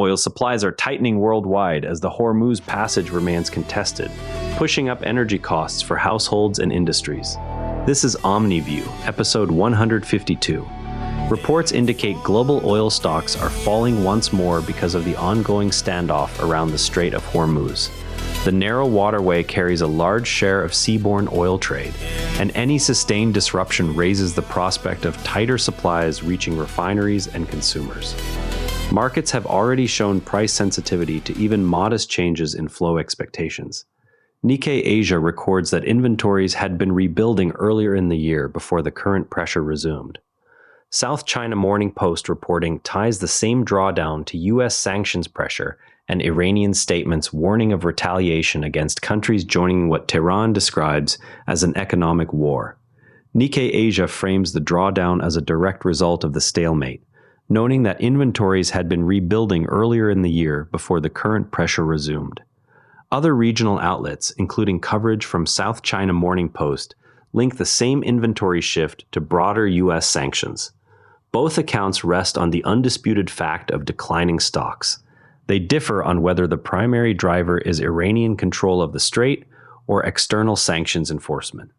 Oil supplies are tightening worldwide as the Hormuz passage remains contested, pushing up energy costs for households and industries. This is Omni View, episode 152. Reports indicate global oil stocks are falling once more because of the ongoing standoff around the Strait of Hormuz. The narrow waterway carries a large share of seaborne oil trade, and any sustained disruption raises the prospect of tighter supplies reaching refineries and consumers. Markets have already shown price sensitivity to even modest changes in flow expectations. Nikkei Asia records that inventories had been rebuilding earlier in the year before the current pressure resumed. South China Morning Post reporting ties the same drawdown to U.S. sanctions pressure and Iranian statements warning of retaliation against countries joining what Tehran describes as an economic war. Nikkei Asia frames the drawdown as a direct result of the stalemate, noting that inventories had been rebuilding earlier in the year before the current pressure resumed. Other regional outlets, including coverage from South China Morning Post, link the same inventory shift to broader U.S. sanctions. Both accounts rest on the undisputed fact of declining stocks. They differ on whether the primary driver is Iranian control of the strait or external sanctions enforcement.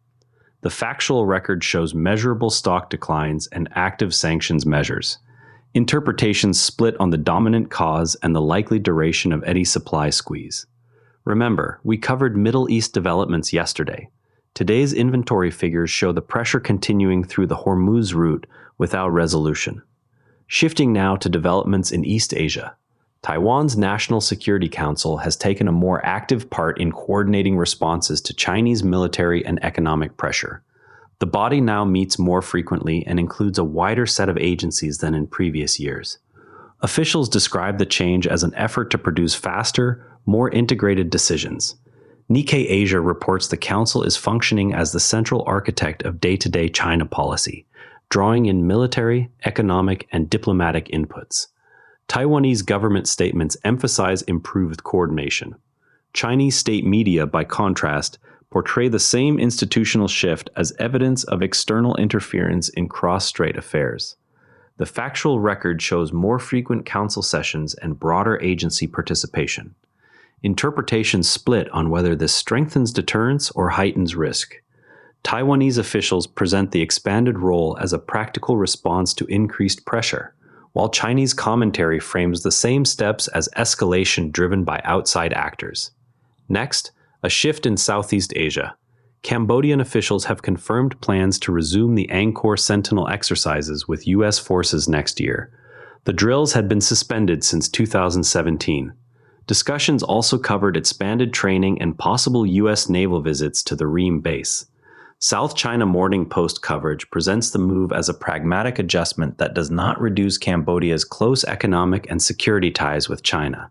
The factual record shows measurable stock declines and active sanctions measures. Interpretations split on the dominant cause and the likely duration of any supply squeeze. Remember, we covered Middle East developments yesterday. Today's inventory figures show the pressure continuing through the Hormuz route without resolution. Shifting now to developments in East Asia. Taiwan's National Security Council has taken a more active part in coordinating responses to Chinese military and economic pressure. The body now meets more frequently and includes a wider set of agencies than in previous years. Officials describe the change as an effort to produce faster, more integrated decisions. Nikkei Asia reports the council is functioning as the central architect of day-to-day China policy, drawing in military, economic, and diplomatic inputs. Taiwanese government statements emphasize improved coordination. Chinese state media, by contrast, portray the same institutional shift as evidence of external interference in cross-strait affairs. The factual record shows more frequent council sessions and broader agency participation. Interpretations split on whether this strengthens deterrence or heightens risk. Taiwanese officials present the expanded role as a practical response to increased pressure, while Chinese commentary frames the same steps as escalation driven by outside actors. Next, a shift in Southeast Asia. Cambodian officials have confirmed plans to resume the Angkor Sentinel exercises with U.S. forces next year. The drills had been suspended since 2017. Discussions also covered expanded training and possible U.S. naval visits to the Ream base. South China Morning Post coverage presents the move as a pragmatic adjustment that does not reduce Cambodia's close economic and security ties with China.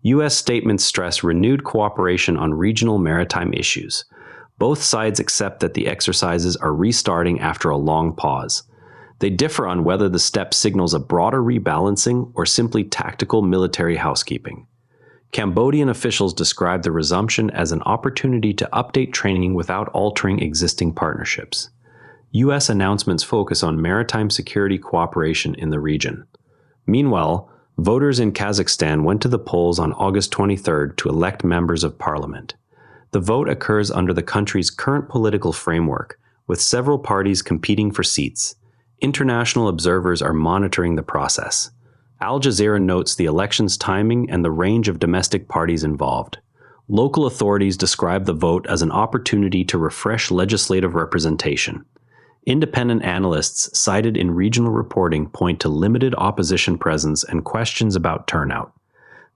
U.S. statements stress renewed cooperation on regional maritime issues. Both sides accept that the exercises are restarting after a long pause. They differ on whether the step signals a broader rebalancing or simply tactical military housekeeping. Cambodian officials describe the resumption as an opportunity to update training without altering existing partnerships. U.S. announcements focus on maritime security cooperation in the region. Meanwhile, voters in Kazakhstan went to the polls on August 23rd to elect members of parliament. The vote occurs under the country's current political framework, with several parties competing for seats. International observers are monitoring the process. Al Jazeera notes the election's timing and the range of domestic parties involved. Local authorities describe the vote as an opportunity to refresh legislative representation. Independent analysts cited in regional reporting point to limited opposition presence and questions about turnout.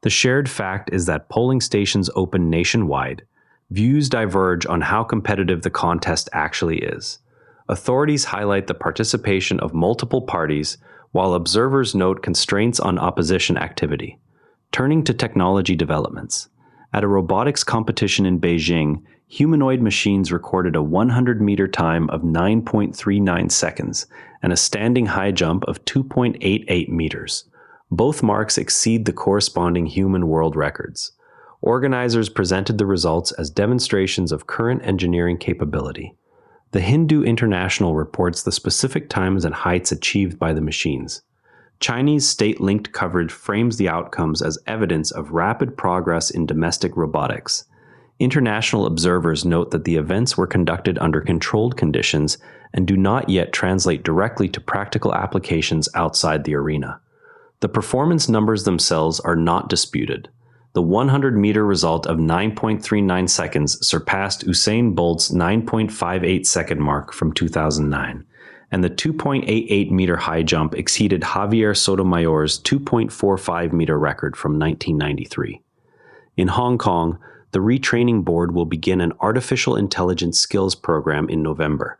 The shared fact is that polling stations open nationwide. Views diverge on how competitive the contest actually is. Authorities highlight the participation of multiple parties, while observers note constraints on opposition activity. Turning to technology developments. At a robotics competition in Beijing, humanoid machines recorded a 100-meter time of 9.39 seconds and a standing high jump of 2.88 meters. Both marks exceed the corresponding human world records. Organizers presented the results as demonstrations of current engineering capability. The Hindu International reports the specific times and heights achieved by the machines. Chinese state-linked coverage frames the outcomes as evidence of rapid progress in domestic robotics. International observers note that the events were conducted under controlled conditions and do not yet translate directly to practical applications outside the arena. The performance numbers themselves are not disputed. The 100-meter result of 9.39 seconds surpassed Usain Bolt's 9.58-second mark from 2009, and the 2.88-meter high jump exceeded Javier Sotomayor's 2.45-meter record from 1993. In Hong Kong, the retraining board will begin an artificial intelligence skills program in November.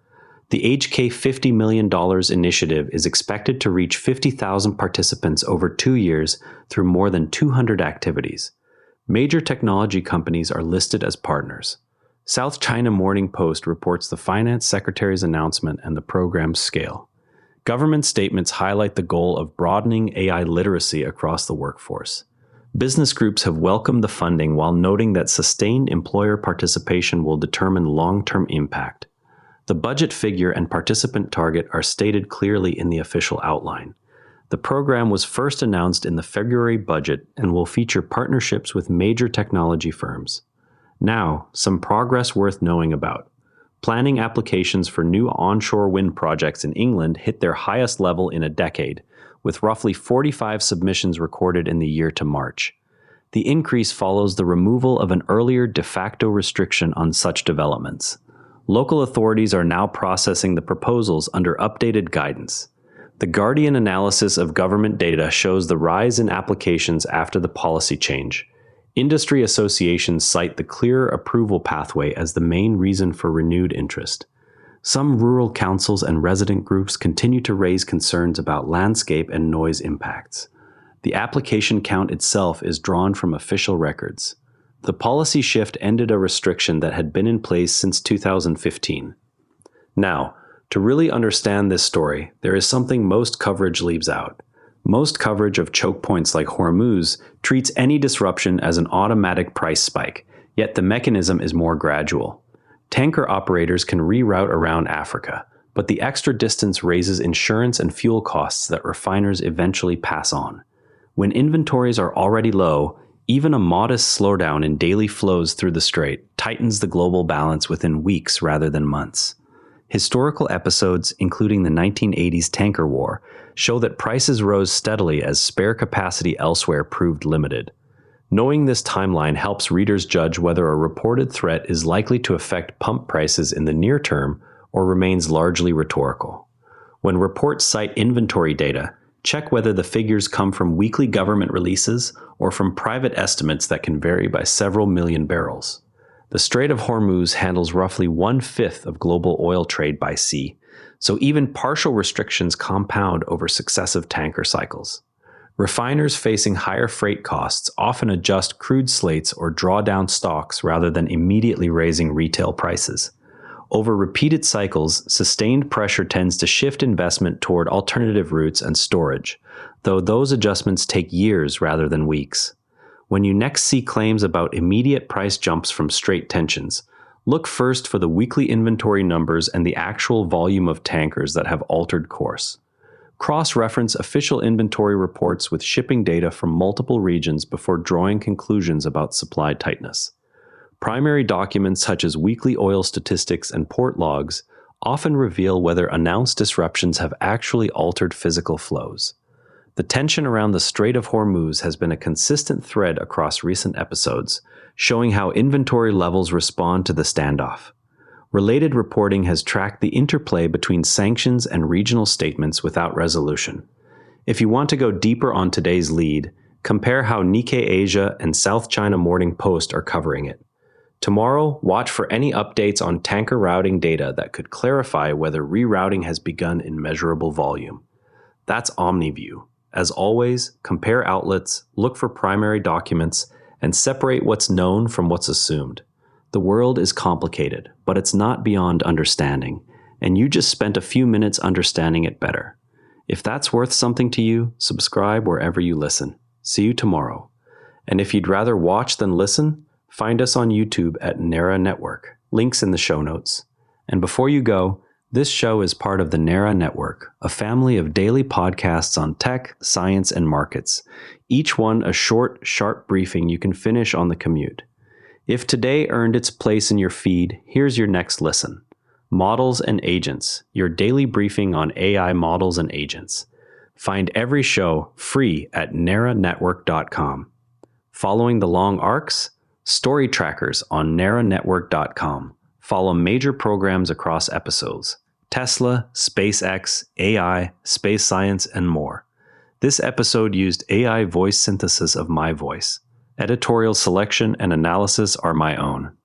The HK $50 million initiative is expected to reach 50,000 participants over 2 years through more than 200 activities. Major technology companies are listed as partners. South China Morning Post reports the finance secretary's announcement and the program's scale. Government statements highlight the goal of broadening AI literacy across the workforce. Business groups have welcomed the funding while noting that sustained employer participation will determine long-term impact. The budget figure and participant target are stated clearly in the official outline. The program was first announced in the February budget and will feature partnerships with major technology firms. Now, some progress worth knowing about. Planning applications for new onshore wind projects in England hit their highest level in a decade, with roughly 45 submissions recorded in the year to March. The increase follows the removal of an earlier de facto restriction on such developments. Local authorities are now processing the proposals under updated guidance. The Guardian analysis of government data shows the rise in applications after the policy change. Industry associations cite the clearer approval pathway as the main reason for renewed interest. Some rural councils and resident groups continue to raise concerns about landscape and noise impacts. The application count itself is drawn from official records. The policy shift ended a restriction that had been in place since 2015. Now, to really understand this story, there is something most coverage leaves out. Most coverage of choke points like Hormuz treats any disruption as an automatic price spike, yet the mechanism is more gradual. Tanker operators can reroute around Africa, but the extra distance raises insurance and fuel costs that refiners eventually pass on. When inventories are already low, even a modest slowdown in daily flows through the strait tightens the global balance within weeks rather than months. Historical episodes, including the 1980s tanker war, show that prices rose steadily as spare capacity elsewhere proved limited. Knowing this timeline helps readers judge whether a reported threat is likely to affect pump prices in the near term or remains largely rhetorical. When reports cite inventory data, check whether the figures come from weekly government releases or from private estimates that can vary by several million barrels. The Strait of Hormuz handles roughly 1/5 of global oil trade by sea, so even partial restrictions compound over successive tanker cycles. Refiners facing higher freight costs often adjust crude slates or draw down stocks rather than immediately raising retail prices. Over repeated cycles, sustained pressure tends to shift investment toward alternative routes and storage, though those adjustments take years rather than weeks. When you next see claims about immediate price jumps from strait tensions, look first for the weekly inventory numbers and the actual volume of tankers that have altered course. Cross-reference official inventory reports with shipping data from multiple regions before drawing conclusions about supply tightness. Primary documents such as weekly oil statistics and port logs often reveal whether announced disruptions have actually altered physical flows. The tension around the Strait of Hormuz has been a consistent thread across recent episodes, showing how inventory levels respond to the standoff. Related reporting has tracked the interplay between sanctions and regional statements without resolution. If you want to go deeper on today's lead, compare how Nikkei Asia and South China Morning Post are covering it. Tomorrow, watch for any updates on tanker routing data that could clarify whether rerouting has begun in measurable volume. That's Omni View. As always, compare outlets, look for primary documents, and separate what's known from what's assumed. The world is complicated, but it's not beyond understanding, and you just spent a few minutes understanding it better. If that's worth something to you, subscribe wherever you listen. See you tomorrow. And if you'd rather watch than listen, find us on YouTube at Nera Network. Links in the show notes. And before you go, This show is part of the NARA Network, a family of daily podcasts on tech, science, and markets. Each one a short, sharp briefing you can finish on the commute. If today earned its place in your feed, here's your next listen. Models and Agents, your daily briefing on AI models and agents. Find every show free at naranetwork.com. Following the long arcs? Story trackers on naranetwork.com. Follow major programs across episodes. Tesla, SpaceX, AI, space science, and more. This episode used AI voice synthesis of my voice. Editorial selection and analysis are my own.